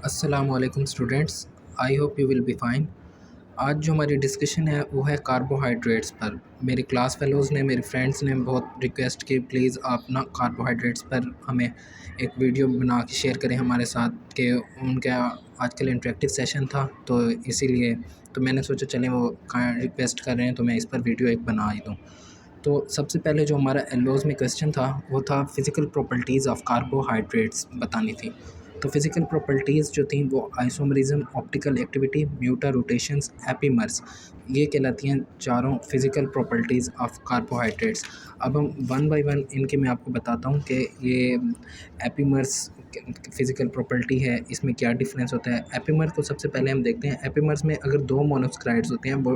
अस्सलामुअलैकुम students, I hope you will be fine. आज जो हमारी डिस्कशन है वो है कार्बोहाइड्रेट्स पर। मेरी क्लास फेलोज़ ने, मेरे फ्रेंड्स ने बहुत रिक्वेस्ट की, प्लीज़ आप ना कार्बोहाइड्रेट्स पर हमें एक वीडियो बना के शेयर करें हमारे साथ कि उनका आजकल इंटरेक्टिव सेशन था, तो इसीलिए तो मैंने सोचा चलें वो रिक्वेस्ट कर रहे हैं तो मैं इस पर वीडियो एक बना ही दूँ। तो सबसे पहले जो हमारा एलोज़ में क्वेश्चन था वो था फिज़िकल प्रॉपर्टीज़ ऑफ कार्बोहाइड्रेट्स बतानी थी। तो फिज़िकल प्रॉपर्टीज़ जो थी वो isomerism, optical activity, mutarotations, epimers, ये कहलाती हैं चारों फिज़िकल प्रॉपर्टीज़ ऑफ कार्बोहाइड्रेट्स। अब हम वन बाय वन इनके मैं आपको बताता हूँ कि ये एपीमर्स फिज़िकल प्रॉपर्टी है, इसमें क्या डिफरेंस होता है। एपीमर को सबसे पहले हम देखते हैं। एपीमर्स में अगर दो मोनोस्क्राइड्स होते हैं वो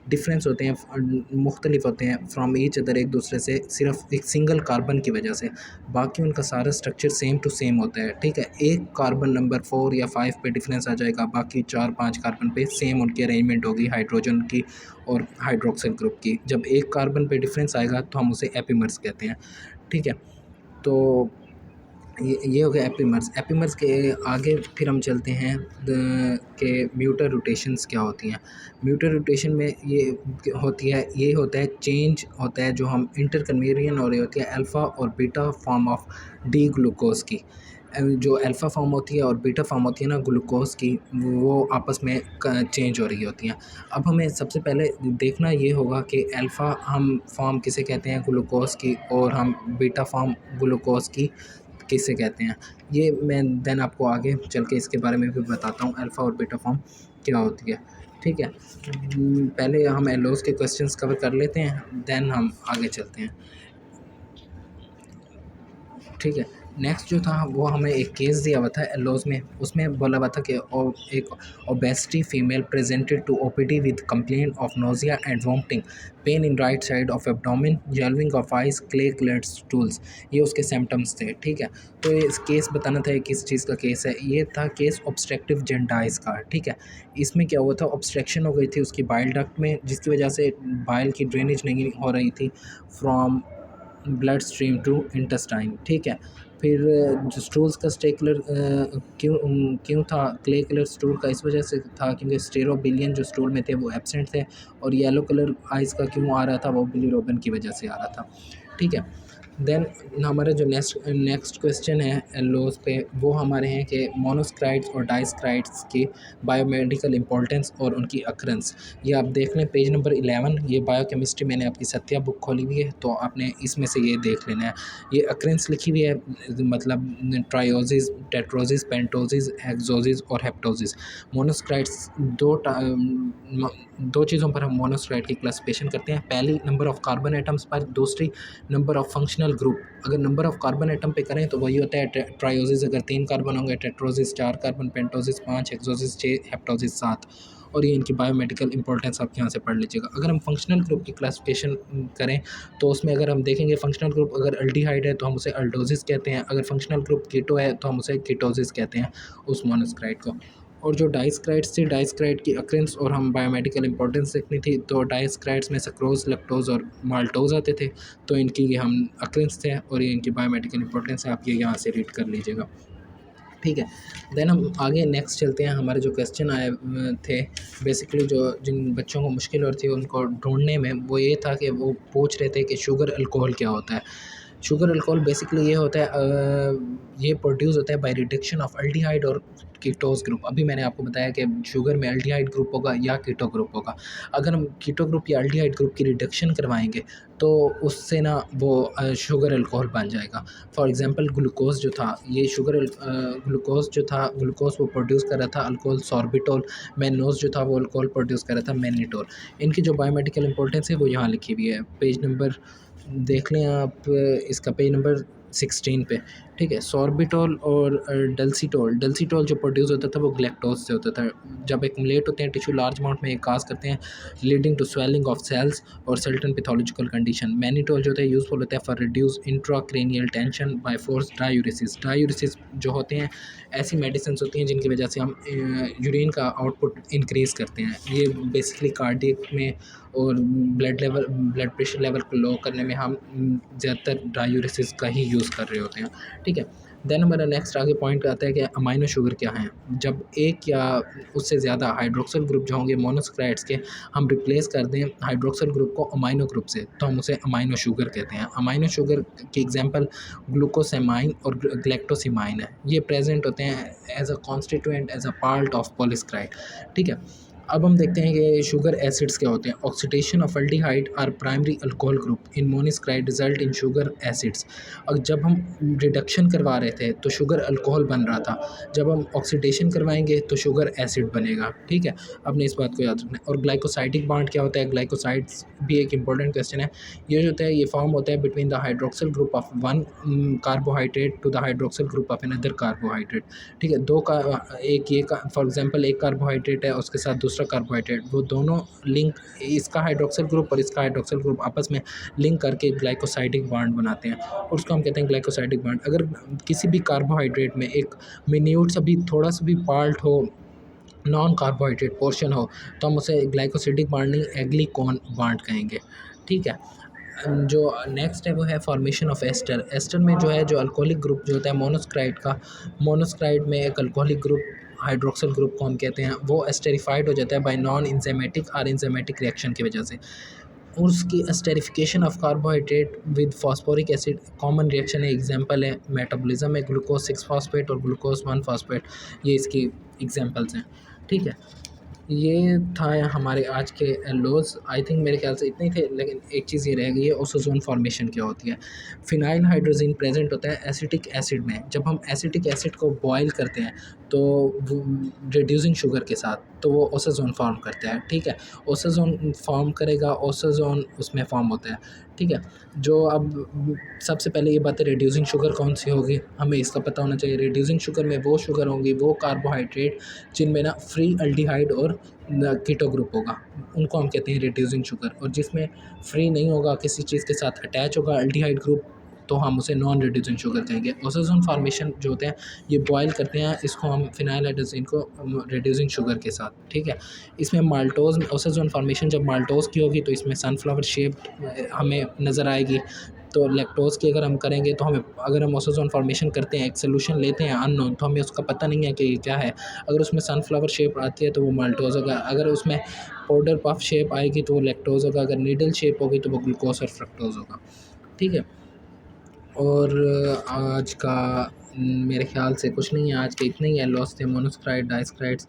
डिफरेंस होते हैं, मुख्तलिफ होते हैं फ्रॉम ईच अदर, एक दूसरे से सिर्फ एक सिंगल कार्बन की वजह से। बाकी उनका सारा स्ट्रक्चर सेम टू सेम होता है, ठीक है। एक कार्बन नंबर 4 या 5 पे डिफरेंस आ जाएगा, बाकी 4-5 कार्बन पे सेम उनकी अरेंजमेंट होगी हाइड्रोजन की और हाइड्रोक्सिल ग्रुप की। जब एक कार्बन पे डिफरेंस आएगा तो हम उसे एपीमर्स कहते हैं, ठीक है। तो ये हो गया एपीमर्स। एपीमर्स के आगे फिर हम चलते हैं कि म्यूटर रोटेशंस क्या होती हैं। म्यूटर रोटेशन में ये होती है, ये होता है चेंज होता है जो हम इंटरकन्वेरियन हो रही होती है अल्फ़ा और beta form of D glucose की। जो अल्फ़ा फॉर्म होती है और बीटा फॉर्म होती है ना ग्लूकोज की, वो आपस में चेंज हो रही होती हैं। अब हमें सबसे पहले देखना ये होगा कि अल्फ़ा हम फॉर्म किसे कहते हैं ग्लूकोज की, और हम बीटा फॉर्म ग्लूकोज की किसे कहते हैं। ये मैं देन आपको आगे चल के इसके बारे में भी बताता हूँ अल्फ़ा और बीटा फॉर्म क्या होती है, ठीक है। पहले हम एलोस के क्वेश्चंस कवर कर लेते हैं, देन हम आगे चलते हैं, ठीक है। नेक्स्ट जो था वो हमें एक केस दिया हुआ था एलोज में, उसमें बोला हुआ था कि एक obesity female presented to OPD with complaint of nausea and vomiting, pain in right side of abdomen, yellowing of eyes, clay coloured stools, ये उसके सिम्टम्स थे, ठीक है। तो ये इस केस बताना था किस चीज़ का केस है। ये था केस ऑब्स्ट्रक्टिव जॉन्डिस का, ठीक है। इसमें क्या हुआ था, ऑब्स्ट्रक्शन हो गई थी उसकी बाइल डक्ट में, जिसकी वजह से बाइल की ड्रेनेज नहीं हो रही थी from blood stream to intestine, ठीक है। फिर जो स्टूल्स का स्टेकलर क्यों था क्ले कलर स्टूल का, इस वजह से था क्योंकि स्टेरोबिलियन जो स्टूल में थे वो एब्सेंट थे, और येलो कलर आइज़ का क्यों आ रहा था, वो बिलीरोबिन की वजह से आ रहा था, ठीक है। देन हमारा जो नेक्स्ट क्वेश्चन है एलोस पे, वो हमारे हैं कि मोनोस्क्राइड्स और डाइस्क्राइड्स की बायोमेडिकल इंपॉर्टेंस और उनकी अक्रेंस। ये आप देख लें पेज नंबर 11, ये बायोकेमिस्ट्री मैंने आपकी सत्या बुक खोली हुई है, तो आपने इसमें से ये देख लेना है। ये अक्रेंस लिखी हुई है, मतलब ट्रायोसिस, टेट्रोसिस, पेंटोसिस, हेक्सोसिस और हेप्टोसिस। मोनोस्क्राइड्स दो चीज़ों पर हम मोनोस्क्राइड की क्लासिफिकेशन करते हैं, पहली नंबर ऑफ कार्बन एटम्स पर, दूसरी नंबर ऑफ फंक्शनल ग्रुप। अगर नंबर ऑफ कार्बन एटम पे करें तो वही होता है ट्रायोसिस अगर 3 कार्बन होंगे, टेट्रोसिस 4 कार्बन, पेंटोसिस 5, हेक्सोसिस 6, हेप्टोसिस 7, और ये इनकी बायोमेडिकल इंपॉर्टेंस आप यहाँ से पढ़ लीजिएगा। अगर हम फंक्शनल ग्रुप की क्लासिफिकेशन करें तो उसमें अगर हम देखेंगे फंक्शनल ग्रुप अगर अल्डिहाइड है तो हम उसे अल्डोसिस कहते हैं, अगर फंक्शनल ग्रुप कीटो है तो हम उसे कीटोसिस कहते हैं उस मोनोस्क्राइड को। और जो डाइस्क्राइड्स थी, डाइस्क्राइड की अक्रेंस और हम बायोमेडिकल इंपॉर्टेंस देखनी थी, तो डाइस्क्राइड्स में सक्रोज, लैक्टोज और माल्टोज आते थे, तो इनकी ये हम अक्रेंस थे और ये इनकी बायोमेडिकल इंपॉर्टेंस है, आप ये यहाँ से रीड कर लीजिएगा, ठीक है। देन हम आगे नेक्स्ट चलते हैं। हमारे जो क्वेश्चन आए थे बेसिकली, जो जिन बच्चों को मुश्किल हो रही थी उनको ढूंढने में, वो ये था कि वो पूछ रहे थे कि शुगर अल्कोहल क्या होता है। शुगर अल्कोहल बेसिकली ये होता है, ये प्रोड्यूस होता है बाय रिडक्शन ऑफ अल्डिहाइड और कीटोस ग्रुप। अभी मैंने आपको बताया कि शुगर में अल्डिहाइड ग्रुप होगा या कीटो ग्रुप होगा। अगर हम कीटो ग्रुप या अल्डिहाइड ग्रुप की रिडक्शन करवाएंगे तो उससे ना वो शुगर अल्कोहल बन जाएगा। फॉर एग्जांपल ग्लूकोज जो था, ये ग्लूकोज जो था, ग्लूकोज वो प्रोड्यूस कर रहा था अल्कोहल सॉर्बिटोल, मैनोज जो था वो अल्कोहल प्रोड्यूस कर रहा था मैनिटोल। इनकी जो बायोमेडिकल इंपॉर्टेंस है वो यहाँ लिखी हुई है, पेज नंबर देख लें आप, इसका पेज नंबर 16 पे, ठीक है। सॉर्बिटोल और डल्सीटोल, डल्सीटोल जो प्रोड्यूस होता था वो ग्लैक्टोज से होता था। जब एक्युमुलेट होते हैं टिश्यू लार्ज अमाउंट में, काज करते हैं leading to swelling of cells और सर्टेन पैथोलॉजिकल कंडीशन। मैनिटोल जो होता है यूजफुल होता है for reduce intracranial tension by force diuresis. Diuresis जो होते हैं ऐसी मेडिसिन होती हैं जिनकी वजह से हम यूरिन का आउटपुट इंक्रीज़ करते हैं। ये बेसिकली कार्डियक में और ब्लड प्रेशर लेवल को लो करने में हम ज़्यादातर डायूरिसिस का ही यूज़ कर रहे होते हैं, ठीक है। देन हमारा नेक्स्ट आगे पॉइंट आता है कि अमाइनो शुगर क्या हैं। जब एक या उससे ज़्यादा हाइड्रोक्सिल ग्रुप जो होंगे मोनोसैकेराइड्स के, हम रिप्लेस कर दें हाइड्रोक्सिल ग्रुप को अमाइनो ग्रुप से, तो हम उसे अमाइनो शुगर कहते हैं। अमाइनो शुगर की एग्जांपल ग्लूकोसेमाइन और ग्लैक्टोसिमाइन है। ये प्रेजेंट होते हैं as a constituent, as a part of polysaccharide. ठीक है, अब हम देखते हैं कि शुगर एसिड्स क्या होते हैं। ऑक्सीडेशन ऑफ अल्डिहाइड और primary alcohol group in monosaccharide result in sugar acids. और जब हम रिडक्शन करवा रहे थे तो शुगर अल्कोहल बन रहा था, जब हम ऑक्सीडेशन करवाएंगे तो शुगर एसिड बनेगा। ठीक है, आपने इस बात को याद रखना है। और ग्लाइकोसाइडिक बॉन्ड क्या होता है, ग्लाइकोसाइड्स भी एक इंपॉर्टेंट क्वेश्चन है। ये जो होता है ये फॉर्म होता है between the hydroxyl group of one carbohydrate to the hydroxyl group of another carbohydrate. ठीक है, दो का एक ये का फॉर एग्जांपल एक कार्बोहाइड्रेट है उसके साथ दूसरा कार्बोहाइड्रेट, वो दोनों लिंक, इसका हाइड्रोक्सिल ग्रुप और इसका हाइड्रोक्सिल ग्रुप आपस में लिंक करके ग्लाइकोसाइडिक बॉन्ड बनाते हैं और उसको हम कहते हैं ग्लाइकोसाइडिक बॉन्ड। अगर किसी भी कार्बोहाइड्रेट में एक मिन्यूट सा भी थोड़ा सा भी पार्ट हो, नॉन कार्बोहाइड्रेट पोर्शन हो, तो हम उसे ग्लाइकोसिडिक बॉन्ड नहीं एग्लीकॉन बॉन्ड कहेंगे। ठीक है, जो नेक्स्ट है वो है फॉर्मेशन ऑफ एस्टर। एस्टर में जो है जो अल्कोहलिक ग्रुप जो होता है मोनोसेकेराइड का, मोनोसेकेराइड में एक अल्कोहलिक ग्रुप हाइड्रोक्सिल ग्रुप को हम कहते हैं, वो एस्टेरिफाइड हो जाता है बाय नॉन इंजाइमेटिक और इंजाइमेटिक रिएक्शन की वजह से। और उसकी esterification of carbohydrate with phosphoric acid common reaction है, एग्जांपल है मेटाबॉलिज्म में ग्लूकोज 6 फॉस्फेट और ग्लूकोज 1 फॉस्फेट, ये इसकी एग्जांपल्स हैं। ठीक है, ये था हमारे आज के लॉज। आई थिंक मेरे ख्याल से इतने ही थे, लेकिन एक चीज़ ये रह गई है ओजोन फॉर्मेशन क्या होती है। फिनाइल हाइड्रोजन प्रेजेंट होता है एसिटिक एसिड में। जब हम एसिटिक एसिड को बॉयल करते हैं तो वो रिड्यूसिंग शुगर के साथ, तो वो ओजोन फॉर्म करता है। ठीक है, ओजोन फॉर्म करेगा, ओजोन उसमें फॉर्म होता है। ठीक है, जो अब सबसे पहले ये बात है रिड्यूसिंग शुगर कौन सी होगी, हमें इसका पता होना चाहिए। रिड्यूसिंग शुगर में वो शुगर होंगी, वो कार्बोहाइड्रेट जिनमें ना फ्री अल्डिहाइड और कीटो ग्रुप होगा, उनको हम कहते हैं रिड्यूसिंग शुगर। और जिसमें फ्री नहीं होगा, किसी चीज़ के साथ अटैच होगा अल्डिहाइड ग्रुप, तो हम उसे नॉन रिड्यूसिंग शुगर कहेंगे। ओजोन फॉर्मेशन जो होते हैं ये बॉयल करते हैं, इसको हम फिनाइल हाइड्रोजन को रिड्यूसिंग शुगर के साथ। ठीक है, इसमें माल्टोज ओजोन फॉर्मेशन जब माल्टोज की होगी तो इसमें सनफ्लावर शेप हमें नज़र आएगी। तो लैक्टोज़ की अगर हम करेंगे तो हमें, अगर हम ओजोन फॉर्मेशन करते हैं, एक सोल्यूशन लेते हैं अननोन, तो हमें उसका पता नहीं है कि ये क्या है। अगर उसमें सनफ्लावर शेप आती है तो वो माल्टोज़ होगा, अगर उसमें पाउडर पफ शेप आएगी तो वो लैक्टोज़ होगा, अगर नीडल शेप होगी तो वो ग्लूकोज और फ्रक्टोज़ होगा। ठीक है, और आज का मेरे ख़्याल से कुछ नहीं है, आज के इतने ही एल्लोस थे, मोनोसेकेराइड, डाइसेकेराइड्स,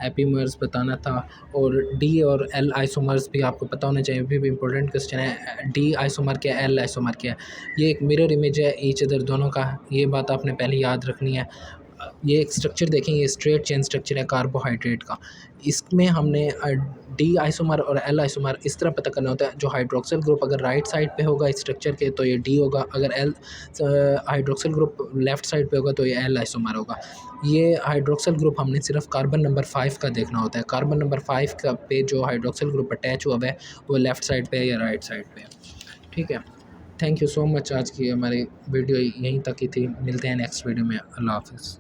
एपीमर्स बताना था। और डी और एल आइसोमर्स भी आपको पता होना चाहिए, भी इंपॉर्टेंट क्वेश्चन है। डी आइसोमर क्या है, एल आइसोमर क्या है। ये एक मिरर इमेज है ईच अदर दोनों का, ये बात आपने पहले याद रखनी है। ये एक स्ट्रक्चर देखेंगे, स्ट्रेट चेन स्ट्रक्चर है कार्बोहाइड्रेट का। इसमें हमने डी आइसोमर और एल आइसोमर इस तरह पता करना होता है। जो हाइड्रोक्सिल ग्रुप अगर राइट साइड पे होगा इस स्ट्रक्चर के तो ये डी होगा, अगर L hydroxyl group left side पे होगा तो ये एल आइसोमर होगा। ये हाइड्रोक्सिल ग्रुप हमने सिर्फ कार्बन नंबर 5 का देखना होता है। कार्बन नंबर 5 का पे जो हाइड्रोक्सिल ग्रुप अटैच हुआ है वो लेफ़्ट साइड पे है या राइट साइड पे है। ठीक है, थैंक यू सो मच। आज की हमारी वीडियो यहीं तक ही थी, मिलते हैं नेक्स्ट वीडियो में। अल्लाह हाफ़िज़।